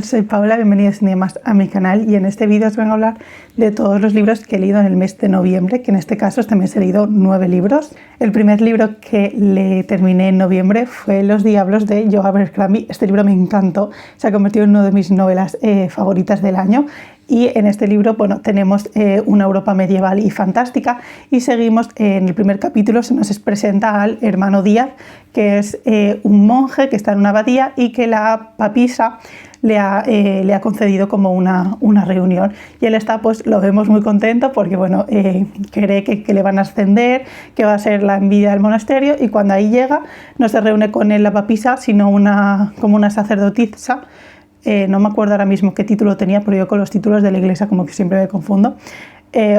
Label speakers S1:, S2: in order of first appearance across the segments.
S1: Soy Paula, bienvenidos un día más a mi canal y en este vídeo os vengo a hablar de todos los libros que he leído en el mes de noviembre, que en este caso este mes he leído 9 libros. El primer libro que le terminé en noviembre fue Los Diablos de Joe Abercrombie. Este libro me encantó, se ha convertido en una de mis novelas favoritas del año. Y en este libro, bueno, tenemos una Europa medieval y fantástica y seguimos en el primer capítulo, se nos presenta al hermano Díaz, que es un monje que está en una abadía y que la papisa le ha concedido como una reunión. Y él está, pues lo vemos muy contento porque, bueno, cree que le van a ascender, que va a ser la envidia del monasterio, y cuando ahí llega no se reúne con él la papisa, sino como una sacerdotisa. No me acuerdo ahora mismo qué título tenía, pero yo con los títulos de la iglesia como que siempre me confundo,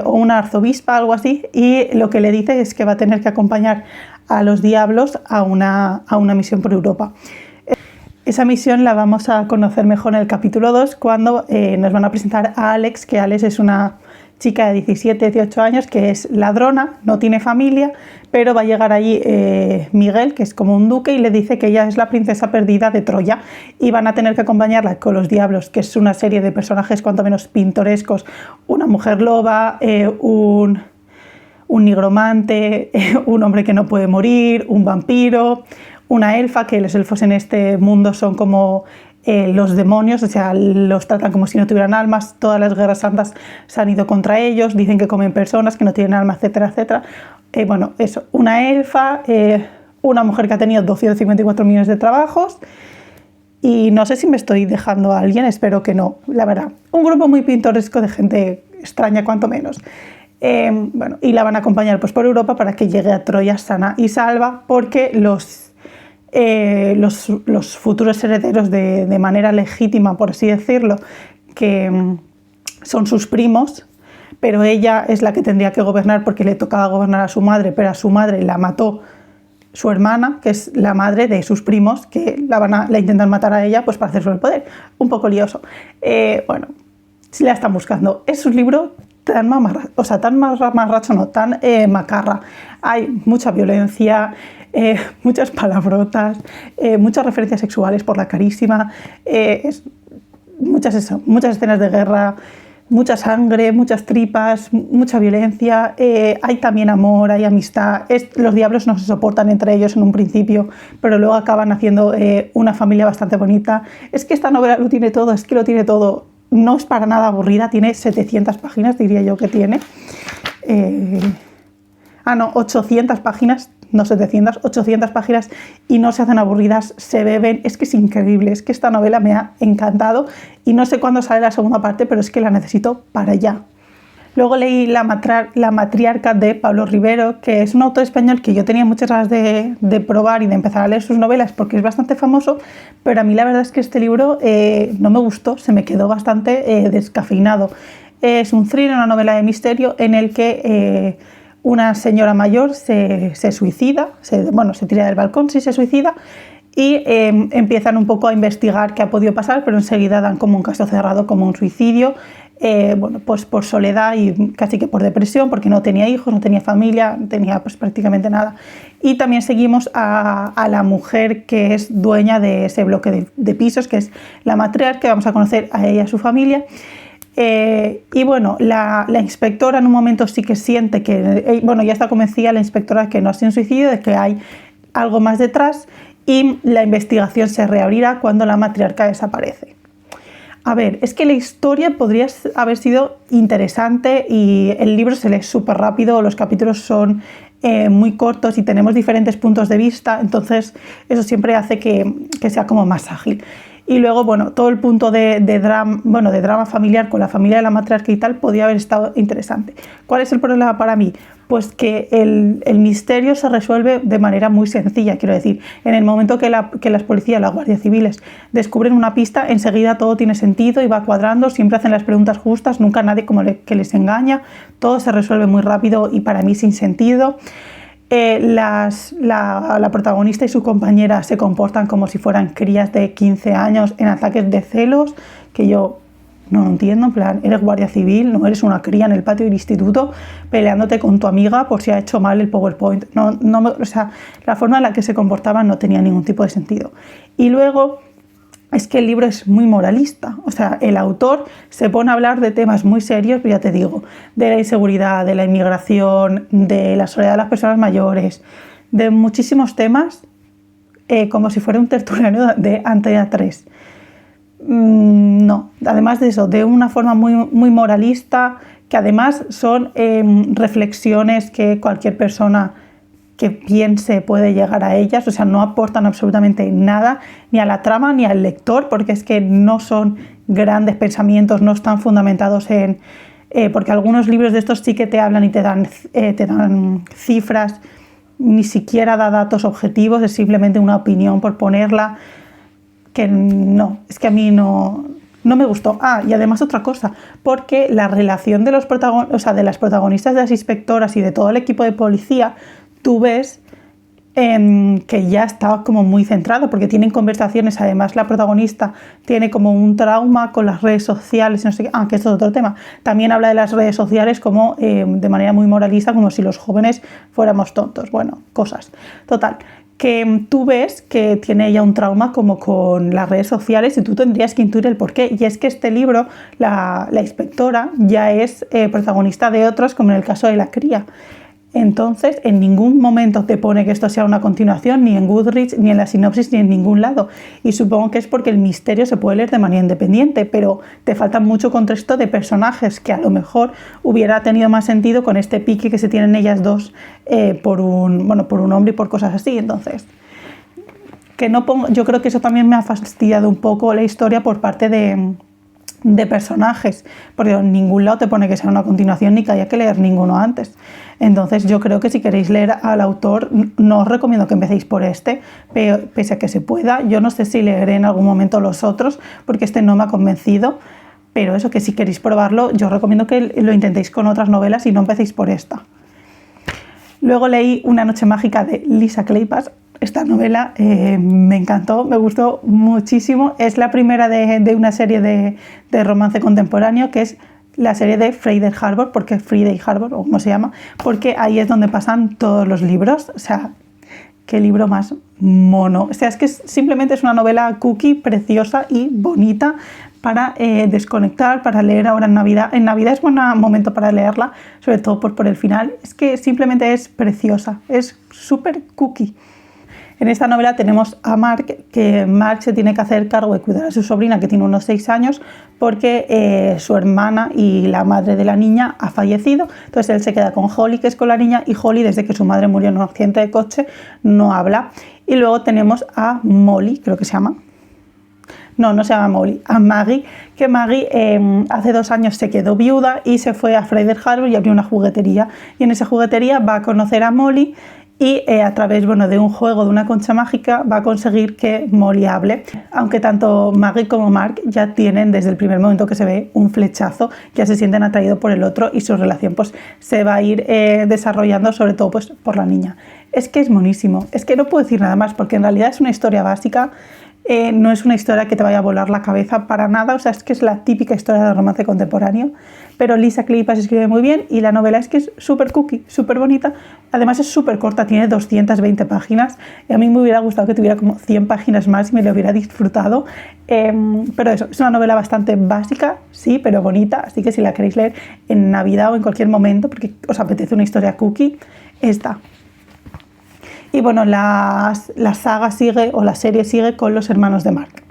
S1: o una arzobispa, algo así, y lo que le dice es que va a tener que acompañar a los diablos a una misión por Europa. Esa misión la vamos a conocer mejor en el capítulo 2, cuando nos van a presentar a Alex, que Alex es una chica de 17-18 años que es ladrona, no tiene familia, pero va a llegar allí Miguel, que es como un duque, y le dice que ella es la princesa perdida de Troya y van a tener que acompañarla con los diablos, que es una serie de personajes cuanto menos pintorescos, una mujer loba, un nigromante, un hombre que no puede morir, un vampiro, una elfa, que los elfos en este mundo son como los demonios, o sea, los tratan como si no tuvieran almas. Todas las guerras santas se han ido contra ellos, dicen que comen personas, que no tienen alma, etcétera, etcétera. Bueno, eso, una elfa, una mujer que ha tenido 254 millones de trabajos, y no sé si me estoy dejando a alguien, espero que no, la verdad. Un grupo muy pintoresco de gente extraña, cuanto menos. Bueno, y la van a acompañar pues por Europa para que llegue a Troya sana y salva, porque los futuros herederos de manera legítima, por así decirlo, que son sus primos, pero ella es la que tendría que gobernar porque le tocaba gobernar a su madre, pero a su madre la mató su hermana, que es la madre de sus primos, que la intentan matar a ella pues para hacerse el poder. Un poco lioso. Bueno, si la están buscando. Es un libro tan mamarracho, o sea, tan mamarracho, no, tan macarra. Hay mucha violencia, muchas palabrotas, muchas referencias sexuales por la carísima, muchas escenas de guerra, mucha sangre, muchas tripas, mucha violencia. Hay también amor, hay amistad. Los diablos no se soportan entre ellos en un principio, pero luego acaban haciendo una familia bastante bonita. Es que esta novela lo tiene todo, es que lo tiene todo. No es para nada aburrida, tiene 700 páginas, diría yo que tiene. 800 páginas, no 700, 800 páginas, y no se hacen aburridas, se beben. Es que es increíble, es que esta novela me ha encantado y no sé cuándo sale la segunda parte, pero es que la necesito para ya. Luego leí La matriarca de Pablo Rivero, que es un autor español que yo tenía muchas ganas de probar y de empezar a leer sus novelas porque es bastante famoso, pero a mí la verdad es que este libro no me gustó, se me quedó bastante descafeinado. Es un thriller, una novela de misterio en el que una señora mayor se suicida, se tira del balcón, sí se suicida, y empiezan un poco a investigar qué ha podido pasar, pero enseguida dan como un caso cerrado, como un suicidio. Pues por soledad y casi que por depresión, porque no tenía hijos, no tenía familia, no tenía pues prácticamente nada. Y también seguimos a la mujer que es dueña de ese bloque de pisos, que es la matriarca, que vamos a conocer a ella y a su familia. Y bueno, la inspectora en un momento sí que siente que, ya está convencida la inspectora que no ha sido un suicidio, de que hay algo más detrás, y la investigación se reabrirá cuando la matriarca desaparece. A ver, es que la historia podría haber sido interesante y el libro se lee súper rápido, los capítulos son muy cortos y tenemos diferentes puntos de vista, entonces eso siempre hace que sea como más ágil. Y luego, bueno, todo el punto de drama familiar con la familia de la matriarca y tal podía haber estado interesante. ¿Cuál es el problema para mí? Pues que el misterio se resuelve de manera muy sencilla, quiero decir. En el momento que las policías, las guardias civiles descubren una pista, enseguida todo tiene sentido y va cuadrando, siempre hacen las preguntas justas, nunca nadie que les engaña, todo se resuelve muy rápido y para mí sin sentido. La protagonista y su compañera se comportan como si fueran crías de 15 años en ataques de celos, que yo no lo entiendo. En plan, eres guardia civil, no eres una cría en el patio del instituto peleándote con tu amiga por si ha hecho mal el PowerPoint. O sea, la forma en la que se comportaban no tenía ningún tipo de sentido. Y luego es que el libro es muy moralista. O sea, el autor se pone a hablar de temas muy serios, pero ya te digo, de la inseguridad, de la inmigración, de la soledad de las personas mayores, de muchísimos temas, como si fuera un tertuliano de Antena 3. No, además de eso, de una forma muy moralista, que además son reflexiones que cualquier persona que piense puede llegar a ellas. O sea, no aportan absolutamente nada ni a la trama ni al lector, porque es que no son grandes pensamientos, no están fundamentados en... porque algunos libros de estos sí que te hablan y te dan cifras, ni siquiera da datos objetivos, es simplemente una opinión por ponerla, que no, es que a mí no me gustó. Y además otra cosa, porque la relación de los de las protagonistas, de las inspectoras y de todo el equipo de policía, tú ves que ya está como muy centrado, porque tienen conversaciones. Además, la protagonista tiene como un trauma con las redes sociales, no sé qué, que esto es otro tema. También habla de las redes sociales como de manera muy moralista, como si los jóvenes fuéramos tontos. Bueno, cosas. Total, que tú ves que tiene ella un trauma como con las redes sociales y tú tendrías que intuir el porqué. Y es que este libro, la inspectora, ya es protagonista de otros, como en el caso de La cría. Entonces, en ningún momento te pone que esto sea una continuación, ni en Goodreads, ni en la sinopsis, ni en ningún lado. Y supongo que es porque el misterio se puede leer de manera independiente, pero te falta mucho contexto de personajes que a lo mejor hubiera tenido más sentido con este pique que se tienen ellas dos por un hombre y por cosas así. Entonces, yo creo que eso también me ha fastidiado un poco la historia por parte de personajes, porque en ningún lado te pone que sea una continuación ni que haya que leer ninguno antes. Entonces yo creo que si queréis leer al autor, no os recomiendo que empecéis por este, pese a que se pueda. Yo no sé si leeré en algún momento los otros, porque este no me ha convencido, pero eso, que si queréis probarlo, yo os recomiendo que lo intentéis con otras novelas y no empecéis por esta. Luego leí Una noche mágica de Lisa Kleypas. Esta novela me encantó, me gustó muchísimo. Es la primera de una serie de romance contemporáneo, que es la serie de Friday Harbor, porque Friday Harbor, o como se llama, porque ahí es donde pasan todos los libros. O sea, qué libro más mono. O sea, es que simplemente es una novela cookie, preciosa y bonita para desconectar, para leer ahora en Navidad. En Navidad es buen momento para leerla, sobre todo por el final. Es que simplemente es preciosa, es súper cookie. En esta novela tenemos a Mark, que Mark se tiene que hacer cargo de cuidar a su sobrina, que tiene unos 6 años, porque su hermana y la madre de la niña ha fallecido. Entonces él se queda con Holly, que es con la niña, y Holly, desde que su madre murió en un accidente de coche, no habla. Y luego tenemos a Molly, creo que se llama. No se llama Molly, a Maggie, que Maggie hace 2 años se quedó viuda y se fue a Friday Harbor y abrió una juguetería. Y en esa juguetería va a conocer a Molly, y a través de un juego, de una concha mágica, va a conseguir que Molly hable. Aunque tanto Maggie como Mark ya tienen, desde el primer momento que se ve, un flechazo, ya se sienten atraídos por el otro y su relación pues se va a ir desarrollando, sobre todo pues por la niña. Es que es monísimo, es que no puedo decir nada más, porque en realidad es una historia básica. No es una historia que te vaya a volar la cabeza para nada, o sea, es que es la típica historia de romance contemporáneo, pero Lisa Kleypas escribe muy bien y la novela es que es súper cookie, súper bonita. Además es súper corta, tiene 220 páginas y a mí me hubiera gustado que tuviera como 100 páginas más y me lo hubiera disfrutado, pero eso, es una novela bastante básica, sí, pero bonita, así que si la queréis leer en Navidad o en cualquier momento porque os apetece una historia cookie, esta. Y bueno, la saga sigue, o la serie sigue con los hermanos de Mark.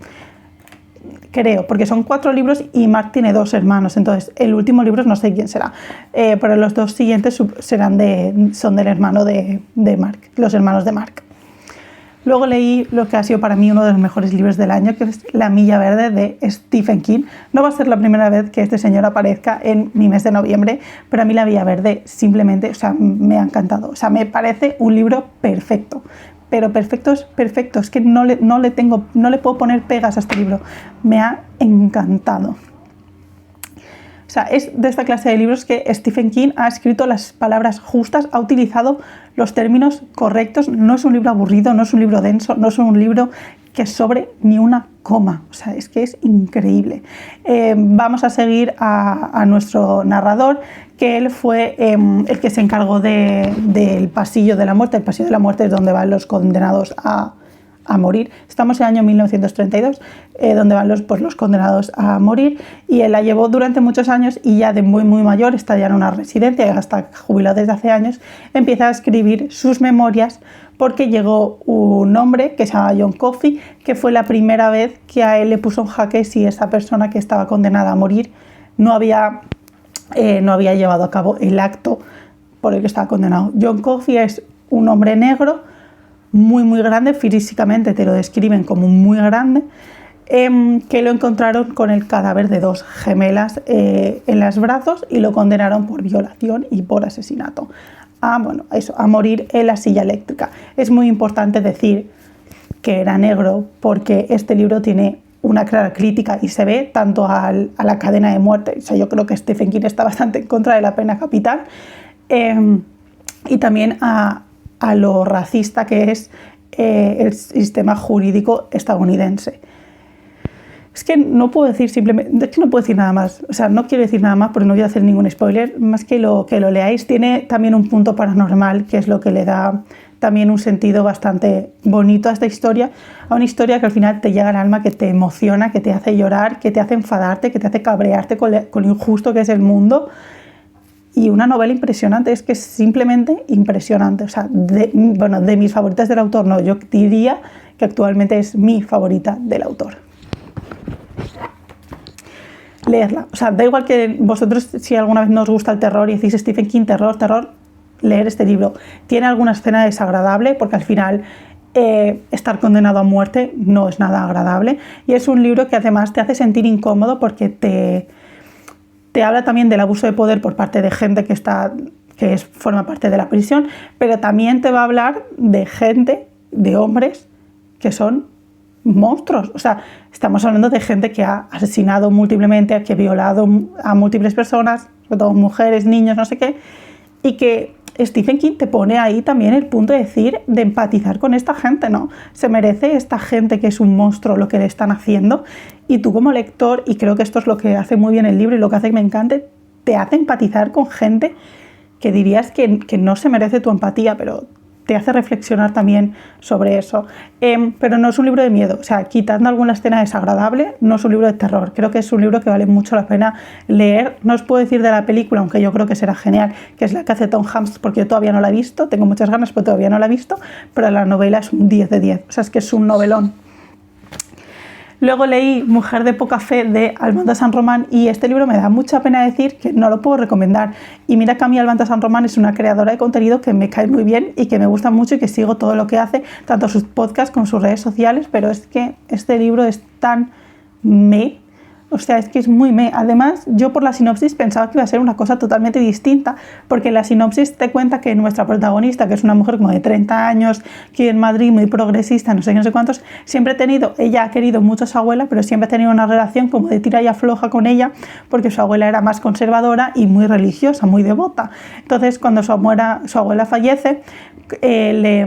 S1: Creo, porque son 4 libros y Mark tiene 2 hermanos. Entonces, el último libro no sé quién será. Pero los 2 siguientes son del hermano de Mark, los hermanos de Mark. Luego leí lo que ha sido para mí uno de los mejores libros del año, que es La milla verde de Stephen King. No va a ser la primera vez que este señor aparezca en mi mes de noviembre, pero a mí La milla verde simplemente, o sea, me ha encantado. O sea, me parece un libro perfecto. Pero perfecto es perfecto. Es que no le puedo poner pegas a este libro. Me ha encantado. O sea, es de esta clase de libros que Stephen King ha escrito las palabras justas, ha utilizado los términos correctos. No es un libro aburrido, no es un libro denso, no es un libro que sobre ni una coma. O sea, es que es increíble. Vamos a seguir a nuestro narrador, que él fue el que se encargó del pasillo de la muerte. El pasillo de la muerte es donde van los condenados a a morir. Estamos en el año 1932, donde van los condenados a morir, y él la llevó durante muchos años y ya de muy mayor, está ya en una residencia, ya está jubilado desde hace años, empieza a escribir sus memorias porque llegó un hombre que se llama John Coffey, que fue la primera vez que a él le puso en jaque si esa persona que estaba condenada a morir no había llevado a cabo el acto por el que estaba condenado. John Coffey es un hombre negro, muy grande, físicamente te lo describen como muy grande, que lo encontraron con el cadáver de 2 gemelas en los brazos y lo condenaron por violación y por asesinato a morir en la silla eléctrica. Es muy importante decir que era negro porque este libro tiene una clara crítica y se ve tanto a la cadena de muerte. O sea, yo creo que Stephen King está bastante en contra de la pena capital, y también a lo racista que es el sistema jurídico estadounidense. Es que no puedo decir nada más. O sea, no quiero decir nada más porque no voy a hacer ningún spoiler, más que lo leáis. Tiene también un punto paranormal, que es lo que le da también un sentido bastante bonito a esta historia, a una historia que al final te llega al alma, que te emociona, que te hace llorar, que te hace enfadarte, que te hace cabrearte con lo injusto que es el mundo. Y una novela impresionante, es que es simplemente impresionante. O sea, de mis favoritas del autor, no, yo diría que actualmente es mi favorita del autor. Leerla, o sea, da igual que vosotros, si alguna vez no os gusta el terror y decís Stephen King, terror, leer este libro. Tiene alguna escena desagradable porque al final estar condenado a muerte no es nada agradable, y es un libro que además te hace sentir incómodo porque te habla también del abuso de poder por parte de gente que forma parte de la prisión, pero también te va a hablar de gente, de hombres que son monstruos. O sea, estamos hablando de gente que ha asesinado múltiplemente, que ha violado a múltiples personas, sobre todo mujeres, niños, no sé qué, y que Stephen King te pone ahí también el punto de empatizar con esta gente, ¿no? Se merece esta gente que es un monstruo lo que le están haciendo, y tú como lector, y creo que esto es lo que hace muy bien el libro y lo que hace que me encante, te hace empatizar con gente que dirías que no se merece tu empatía, pero te hace reflexionar también sobre eso. Pero no es un libro de miedo, o sea, quitando alguna escena desagradable, no es un libro de terror. Creo que es un libro que vale mucho la pena leer. No os puedo decir de la película, aunque yo creo que será genial, que es la que hace Tom Hanks, porque yo todavía no la he visto, tengo muchas ganas, pero todavía no la he visto, pero la novela es un 10 de 10, o sea, es que es un novelón. Luego leí Mujer de poca fe de Almanda San Román, y este libro me da mucha pena decir que no lo puedo recomendar. Y mira que a mí Almanda San Román es una creadora de contenido que me cae muy bien y que me gusta mucho y que sigo todo lo que hace, tanto sus podcasts como sus redes sociales, pero es que este libro es tan o sea, es que es muy Además, yo por la sinopsis pensaba que iba a ser una cosa totalmente distinta, porque la sinopsis te cuenta que nuestra protagonista, que es una mujer como de 30 años, que en Madrid, muy progresista, no sé cuántos, ella ha querido mucho a su abuela, pero siempre ha tenido una relación como de tira y afloja con ella, porque su abuela era más conservadora y muy religiosa, muy devota. Entonces, cuando su abuela fallece, le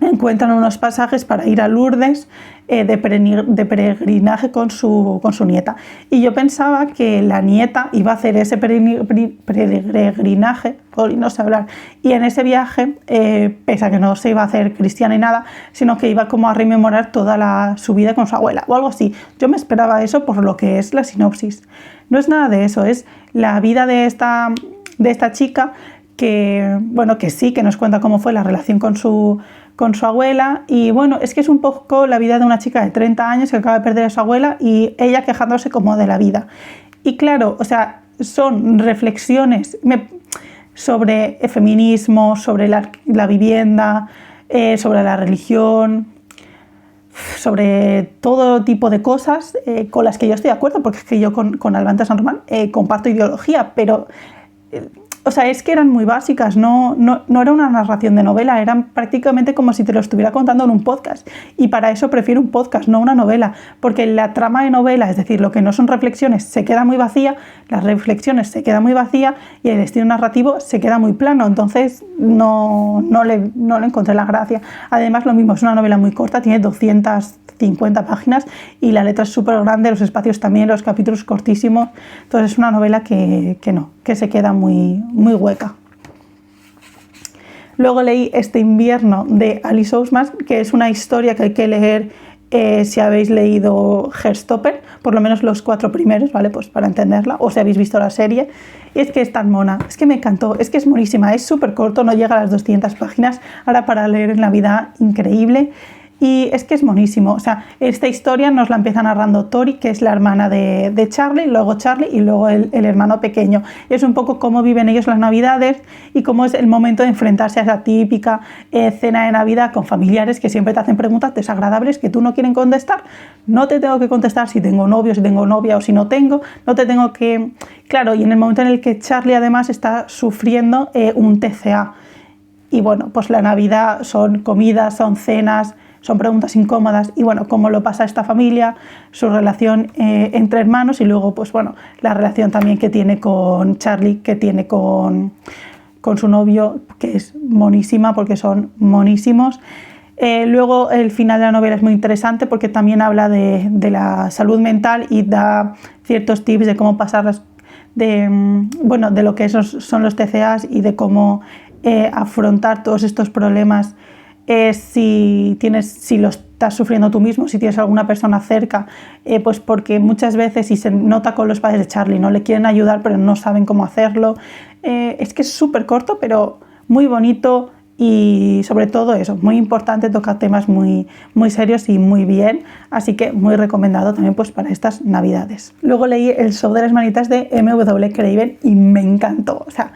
S1: encuentran unos pasajes para ir a Lourdes de peregrinaje con su nieta, y yo pensaba que la nieta iba a hacer ese peregrinaje, no sé hablar, y en ese viaje, pese a que no se iba a hacer cristiana ni nada, sino que iba como a rememorar toda su vida con su abuela o algo así. Yo me esperaba eso por lo que es la sinopsis. No es nada de eso, es la vida de esta chica que nos cuenta cómo fue la relación con su abuela, y bueno, es que es un poco la vida de una chica de 30 años que acaba de perder a su abuela y ella quejándose como de la vida. Y claro, o sea, son reflexiones sobre el feminismo, sobre la vivienda, sobre la religión, sobre todo tipo de cosas con las que yo estoy de acuerdo, porque es que yo con Almanda San Román comparto ideología, pero o sea, es que eran muy básicas, no era una narración de novela, eran prácticamente como si te lo estuviera contando en un podcast, y para eso prefiero un podcast, no una novela, porque la trama de novela, es decir, lo que no son reflexiones, se queda muy vacía, las reflexiones se queda muy vacía y el estilo narrativo se queda muy plano, entonces no le encontré la gracia. Además, lo mismo, es una novela muy corta, tiene 250 páginas y la letra es súper grande, los espacios también, los capítulos cortísimos, entonces es una novela que se queda muy hueca. Luego leí Este invierno de Alice Ousman, que es una historia que hay que leer si habéis leído Heartstopper, por lo menos los 4 primeros, ¿vale? Pues para entenderla, o si habéis visto la serie. Y es que es tan mona, es que me encantó, es que es monísima, es súper corto, no llega a las 200 páginas, ahora para leer en Navidad, increíble. Y es que es monísimo, o sea, esta historia nos la empieza narrando Tori, que es la hermana de Charlie, luego Charlie y luego el hermano pequeño. Y es un poco cómo viven ellos las Navidades y cómo es el momento de enfrentarse a esa típica cena de Navidad con familiares que siempre te hacen preguntas desagradables que tú no quieren contestar. No te tengo que contestar si tengo novio, si tengo novia o si no tengo, no te tengo que... Claro, y en el momento en el que Charlie además está sufriendo un TCA. Y bueno, pues la Navidad son comidas, son cenas, son preguntas incómodas y bueno, cómo lo pasa esta familia, su relación entre hermanos y luego pues bueno, la relación también que tiene con Charlie, que tiene con su novio, que es monísima porque son monísimos. Luego el final de la novela es muy interesante porque también habla de la salud mental y da ciertos tips de cómo pasarlas, de lo que son los TCAs y de cómo afrontar todos estos problemas si lo estás sufriendo tú mismo, si tienes alguna persona cerca, pues porque muchas veces, y se nota con los padres de Charlie, no le quieren ayudar pero no saben cómo hacerlo. Es que es súper corto pero muy bonito y sobre todo eso, muy importante, toca temas muy, muy serios y muy bien, así que muy recomendado también pues para estas Navidades. Luego leí El show de las manitas de M.W. Craven y me encantó, o sea,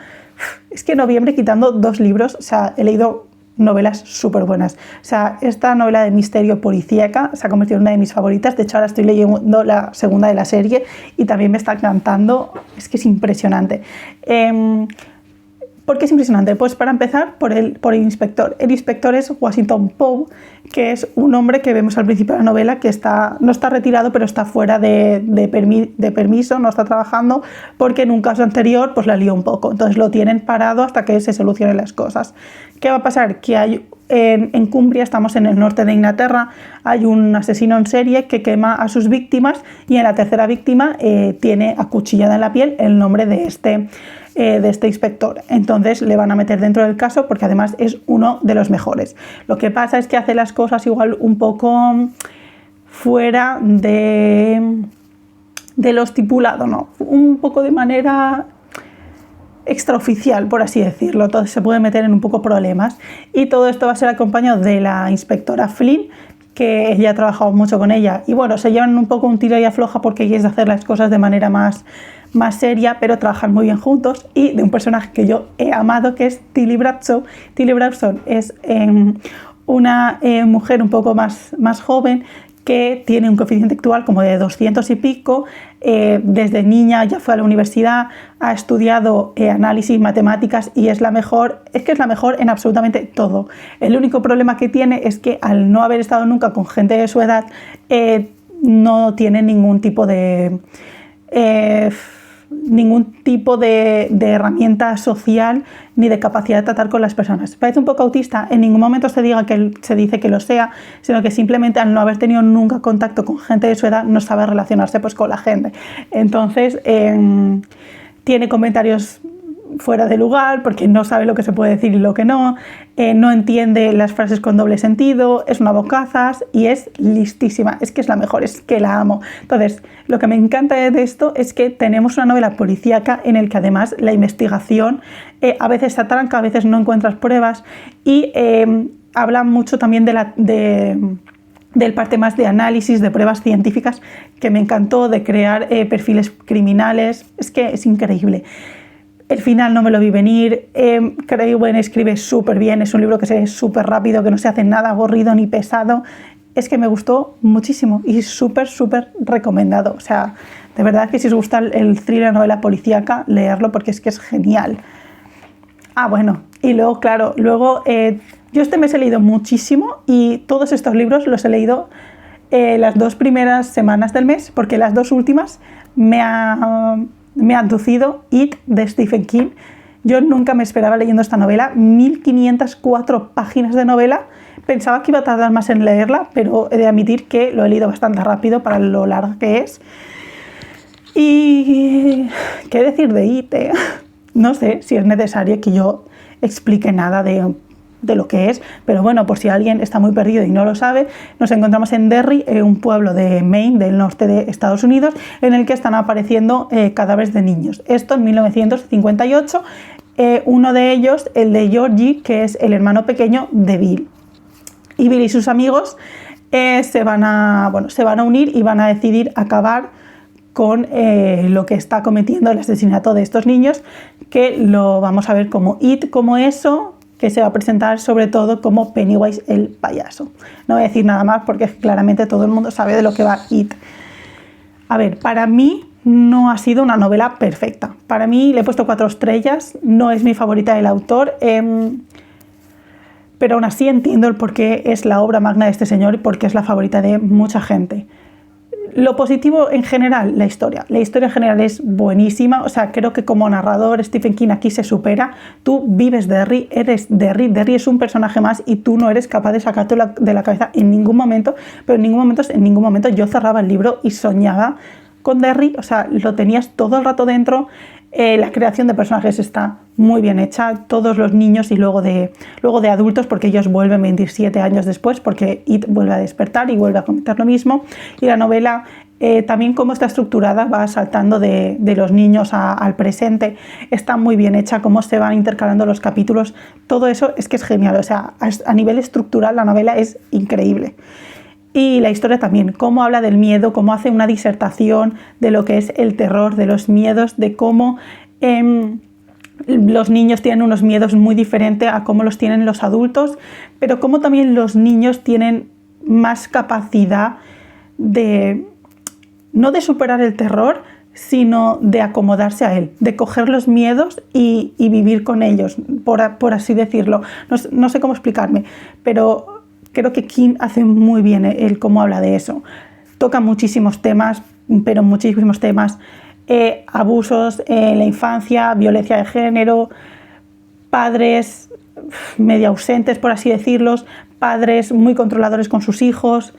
S1: es que en noviembre, quitando 2 libros, o sea, he leído novelas súper buenas. O sea, esta novela de misterio policíaca se ha convertido en una de mis favoritas. De hecho, ahora estoy leyendo la segunda de la serie y también me está encantando. Es que es impresionante. ¿Por qué es impresionante? Pues para empezar, por el inspector. El inspector es Washington Poe, que es un hombre que vemos al principio de la novela que no está retirado, pero está fuera de permiso, no está trabajando, porque en un caso anterior pues la lió un poco. Entonces lo tienen parado hasta que se solucionen las cosas. ¿Qué va a pasar? Que hay en Cumbria, estamos en el norte de Inglaterra, hay un asesino en serie que quema a sus víctimas y en la tercera víctima tiene acuchillada en la piel el nombre de este inspector. Entonces le van a meter dentro del caso porque además es uno de los mejores. Lo que pasa es que hace las cosas igual un poco fuera de lo estipulado, ¿no? Un poco de manera extraoficial, por así decirlo. Entonces se puede meter en un poco problemas y todo esto va a ser acompañado de la inspectora Flynn, que ella ha trabajado mucho con ella y bueno, se llevan un poco un tiro y afloja porque ella es de hacer las cosas de manera más seria, pero trabajan muy bien juntos, y de un personaje que yo he amado, que es Tilly Bradshaw. Tilly Bradshaw es una mujer un poco más joven que tiene un coeficiente intelectual como de 200 y pico, desde niña ya fue a la universidad, ha estudiado análisis, matemáticas y es la mejor en absolutamente todo. El único problema que tiene es que al no haber estado nunca con gente de su edad, no tiene ningún tipo de herramienta social ni de capacidad de tratar con las personas. Parece un poco autista, en ningún momento se dice que lo sea, sino que simplemente al no haber tenido nunca contacto con gente de su edad no sabe relacionarse pues con la gente. Entonces tiene comentarios fuera de lugar porque no sabe lo que se puede decir y lo que no, no entiende las frases con doble sentido, es una bocazas y es listísima, es que es la mejor, es que la amo. Entonces, lo que me encanta de esto es que tenemos una novela policíaca en el que además la investigación a veces se atranca, a veces no encuentras pruebas y habla mucho también del parte más de análisis, de pruebas científicas, que me encantó, de crear perfiles criminales, es que es increíble. El final no me lo vi venir. Craven escribe súper bien, es un libro que se lee súper rápido, que no se hace nada aburrido ni pesado. Es que me gustó muchísimo y súper recomendado. O sea, de verdad que si os gusta el thriller, novela policíaca, leerlo porque es que es genial. Ah, bueno, y luego, claro, yo este mes he leído muchísimo y todos estos libros los he leído las 2 primeras semanas del mes, porque las 2 últimas me ha aducido It, de Stephen King. Yo nunca me esperaba leyendo esta novela, 1504 páginas de novela. Pensaba que iba a tardar más en leerla, pero he de admitir que lo he leído bastante rápido para lo larga que es. Y ¿qué decir de It? No sé si es necesario que yo explique nada de de lo que es, pero bueno, por si alguien está muy perdido y no lo sabe, nos encontramos en Derry, un pueblo de Maine, del norte de Estados Unidos, en el que están apareciendo cadáveres de niños. Esto en 1958, uno de ellos, el de Georgie, que es el hermano pequeño de Bill. Y Bill y sus amigos se van a unir y van a decidir acabar con lo que está cometiendo el asesinato de estos niños, que lo vamos a ver como It, como eso, que se va a presentar sobre todo como Pennywise el payaso. No voy a decir nada más porque claramente todo el mundo sabe de lo que va It. A ver, para mí no ha sido una novela perfecta. Para mí le he puesto 4 estrellas, no es mi favorita del autor, pero aún así entiendo el por qué es la obra magna de este señor y por qué es la favorita de mucha gente. Lo positivo en general, la historia. La historia en general es buenísima, o sea, creo que como narrador Stephen King aquí se supera. Tú vives Derry, eres Derry, Derry es un personaje más y tú no eres capaz de sacarte de la cabeza en ningún momento, pero en ningún momento yo cerraba el libro y soñaba con Derry, o sea, lo tenías todo el rato dentro. La creación de personajes está muy bien hecha, todos los niños y luego de adultos, porque ellos vuelven 27 años después, porque It vuelve a despertar y vuelve a cometer lo mismo. Y la novela, también cómo está estructurada, va saltando de los niños al presente, está muy bien hecha, cómo se van intercalando los capítulos, todo eso es que es genial, o sea, a nivel estructural la novela es increíble. Y la historia también, cómo habla del miedo, cómo hace una disertación de lo que es el terror, de los miedos, de cómo los niños tienen unos miedos muy diferentes a cómo los tienen los adultos, pero cómo también los niños tienen más capacidad de, no de superar el terror, sino de acomodarse a él, de coger los miedos y vivir con ellos, por así decirlo. No sé cómo explicarme, pero creo que King hace muy bien el cómo habla de eso. Toca muchísimos temas, pero muchísimos temas. Abusos en la infancia, violencia de género, padres medio ausentes, por así decirlos, padres muy controladores con sus hijos.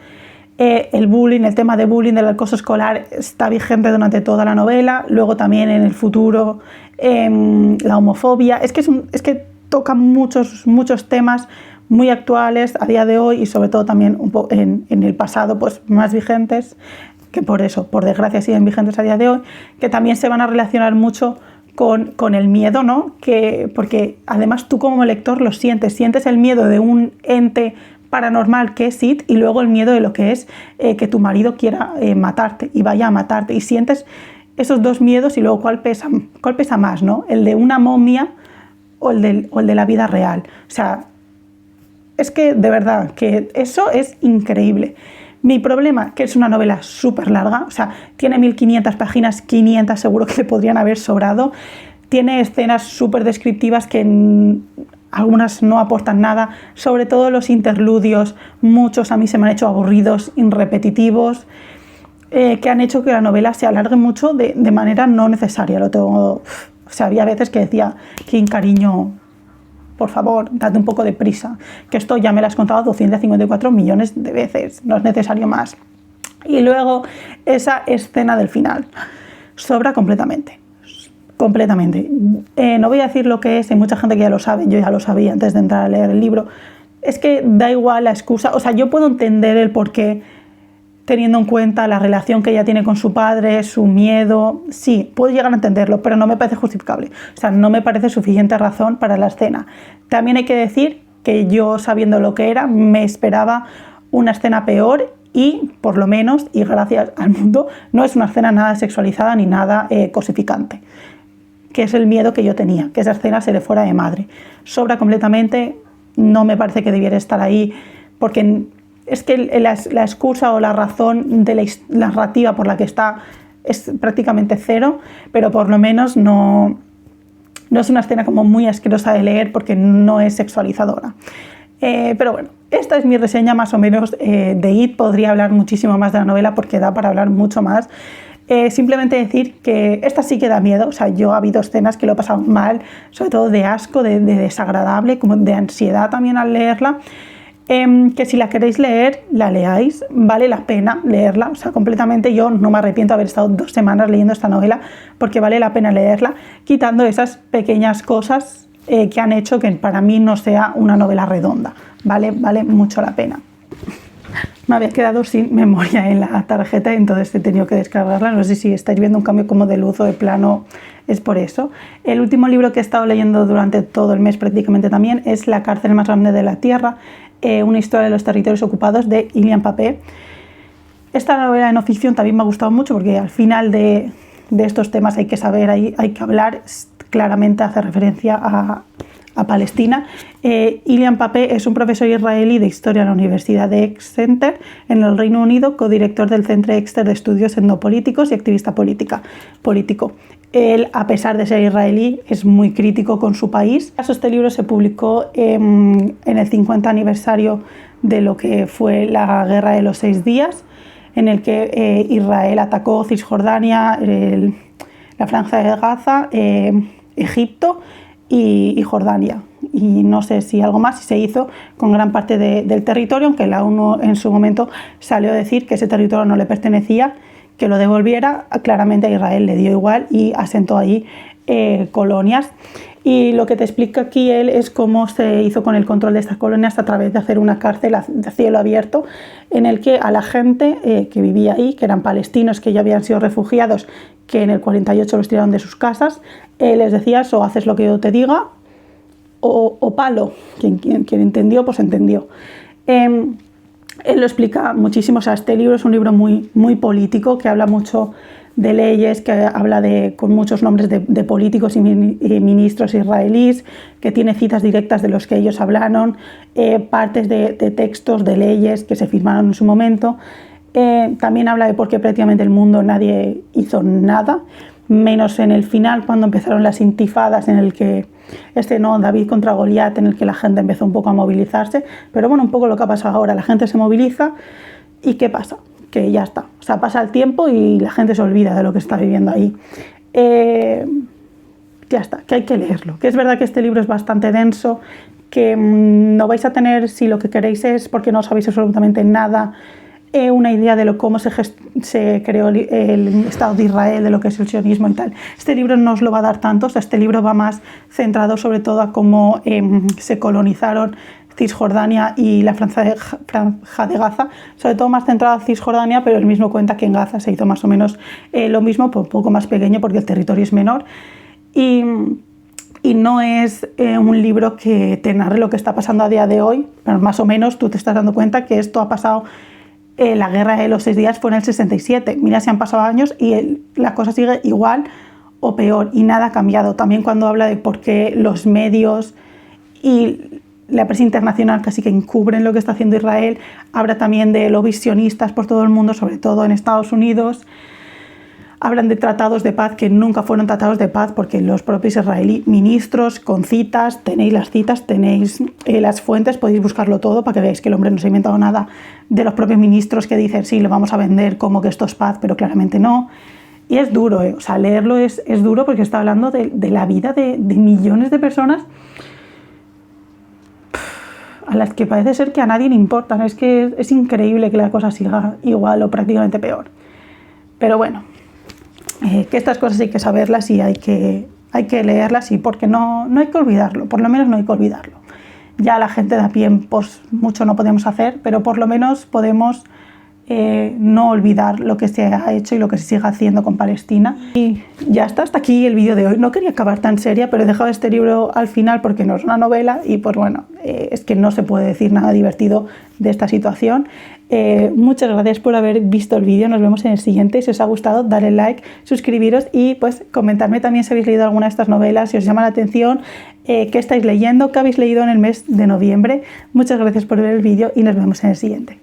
S1: El bullying, el tema de bullying, del acoso escolar está vigente durante toda la novela. Luego también en el futuro la homofobia. Es que toca muchos temas muy actuales a día de hoy y sobre todo también un poco en el pasado, pues más vigentes, que por eso, por desgracia, siguen vigentes a día de hoy, que también se van a relacionar mucho con el miedo, ¿no? Porque además tú como lector lo sientes el miedo de un ente paranormal que es It y luego el miedo de lo que es que tu marido quiera matarte y vaya a matarte, y sientes esos dos miedos y luego cuál pesa más, ¿no? El de una momia o el de la vida real. O sea, es que de verdad que eso es increíble. Mi problema, que es una novela súper larga, o sea, tiene 1500 páginas, 500 seguro que le podrían haber sobrado. Tiene escenas súper descriptivas que algunas no aportan nada, sobre todo los interludios, muchos a mí se me han hecho aburridos, repetitivos, que han hecho que la novela se alargue mucho de manera no necesaria. O sea, había veces que decía, King, cariño, por favor, date un poco de prisa, que esto ya me lo has contado 254 millones de veces, no es necesario más. Y luego esa escena del final, sobra completamente. No voy a decir lo que es, hay mucha gente que ya lo sabe, yo ya lo sabía antes de entrar a leer el libro. Es que da igual la excusa, o sea, yo puedo entender el porqué, teniendo en cuenta la relación que ella tiene con su padre, su miedo, sí, puedo llegar a entenderlo, pero no me parece justificable. O sea, no me parece suficiente razón para la escena. También hay que decir que yo, sabiendo lo que era, me esperaba una escena peor y, por lo menos, y gracias al mundo, no es una escena nada sexualizada ni nada cosificante, que es el miedo que yo tenía, que esa escena se le fuera de madre. Sobra completamente, no me parece que debiera estar ahí, porque es que la excusa o la razón de la narrativa por la que está es prácticamente cero, pero por lo menos no es una escena como muy asquerosa de leer porque no es sexualizadora. Pero bueno, esta es mi reseña más o menos de It. Podría hablar muchísimo más de la novela porque da para hablar mucho más. Simplemente decir que esta sí que da miedo, o sea, yo ha habido escenas que lo he pasado mal, sobre todo de asco, de desagradable, como de ansiedad también al leerla. Que si la queréis leer, la leáis, vale la pena leerla, o sea, completamente yo no me arrepiento de haber estado 2 semanas leyendo esta novela porque vale la pena leerla, quitando esas pequeñas cosas que han hecho que para mí no sea una novela redonda. Vale mucho la pena. Me había quedado sin memoria en la tarjeta, entonces he tenido que descargarla. No sé si estáis viendo un cambio como de luz o de plano, es por eso. El último libro que he estado leyendo durante todo el mes prácticamente también es La cárcel más grande de la Tierra, una historia de los territorios ocupados de Ilian Papé. Esta novela de no ficción también me ha gustado mucho porque al final de estos temas hay que saber, hay que hablar, claramente hace referencia a Palestina. Ilian Papé es un profesor israelí de historia en la Universidad de Exeter en el Reino Unido, codirector del Centre Exeter de Estudios Etnopolíticos y activista político. Él, a pesar de ser israelí, es muy crítico con su país. Este libro se publicó en el 50 aniversario de lo que fue la Guerra de los 6 días, en el que Israel atacó Cisjordania, la Franja de Gaza, Egipto y Jordania. Y no sé si algo más, si se hizo con gran parte del territorio, aunque la ONU en su momento salió a decir que ese territorio no le pertenecía, que lo devolviera. Claramente a Israel le dio igual y asentó ahí colonias. Y lo que te explica aquí él es cómo se hizo con el control de estas colonias a través de hacer una cárcel de cielo abierto, en el que a la gente que vivía ahí, que eran palestinos que ya habían sido refugiados, que en el 48 los tiraron de sus casas, les decías o haces lo que yo te diga o palo. Quien entendió, pues entendió. Él lo explica muchísimo. O sea, este libro es un libro muy político, que habla mucho de leyes, que habla con muchos nombres de políticos y ministros israelíes, que tiene citas directas de los que ellos hablaron, partes de textos, de leyes que se firmaron en su momento. También habla de por qué prácticamente el mundo nadie hizo nada, menos en el final, cuando empezaron las intifadas, en el que David contra Goliat, en el que la gente empezó un poco a movilizarse. Pero bueno, un poco lo que ha pasado ahora, la gente se moviliza y ¿qué pasa? Que ya está, o sea, pasa el tiempo y la gente se olvida de lo que está viviendo ahí. Ya está, que hay que leerlo, que es verdad que este libro es bastante denso, que no vais a tener, si lo que queréis es, porque no sabéis absolutamente nada, una idea de cómo se creó el Estado de Israel, de lo que es el sionismo y tal. Este libro no os lo va a dar tanto. O sea, este libro va más centrado sobre todo a cómo se colonizaron Cisjordania y la Franja de Gaza, sobre todo más centrado en Cisjordania, pero él mismo cuenta que en Gaza se hizo más o menos lo mismo, pero un poco más pequeño porque el territorio es menor. Y no es un libro que te narre lo que está pasando a día de hoy, pero más o menos tú te estás dando cuenta que esto ha pasado. La guerra de los 6 días fue en el 67. Mira, se han pasado años y la cosa sigue igual o peor y nada ha cambiado. También cuando habla de por qué los medios y la prensa internacional casi que encubren lo que está haciendo Israel, habla también de lobbies sionistas por todo el mundo, sobre todo en Estados Unidos. Hablan de tratados de paz que nunca fueron tratados de paz, porque los propios israelíes, ministros con citas, tenéis las citas, tenéis las fuentes, podéis buscarlo todo para que veáis que el hombre no se ha inventado nada, de los propios ministros que dicen sí, le vamos a vender como que esto es paz, pero claramente no. Y es duro, o sea, leerlo es duro porque está hablando de la vida de millones de personas a las que parece ser que a nadie le importan. Es que es increíble que la cosa siga igual o prácticamente peor. Pero bueno, que estas cosas hay que saberlas y hay que leerlas, y porque no hay que olvidarlo, por lo menos no hay que olvidarlo. Ya la gente de a pie pues mucho no podemos hacer, pero por lo menos podemos no olvidar lo que se ha hecho y lo que se sigue haciendo con Palestina. Y ya está, hasta aquí el vídeo de hoy. No quería acabar tan seria, pero he dejado este libro al final porque no es una novela y pues bueno, es que no se puede decir nada divertido de esta situación. Muchas gracias por haber visto el vídeo, nos vemos en el siguiente. Si os ha gustado, dale like, suscribiros y pues comentarme también si habéis leído alguna de estas novelas, si os llama la atención, qué estáis leyendo, qué habéis leído en el mes de noviembre. Muchas gracias por ver el vídeo y nos vemos en el siguiente.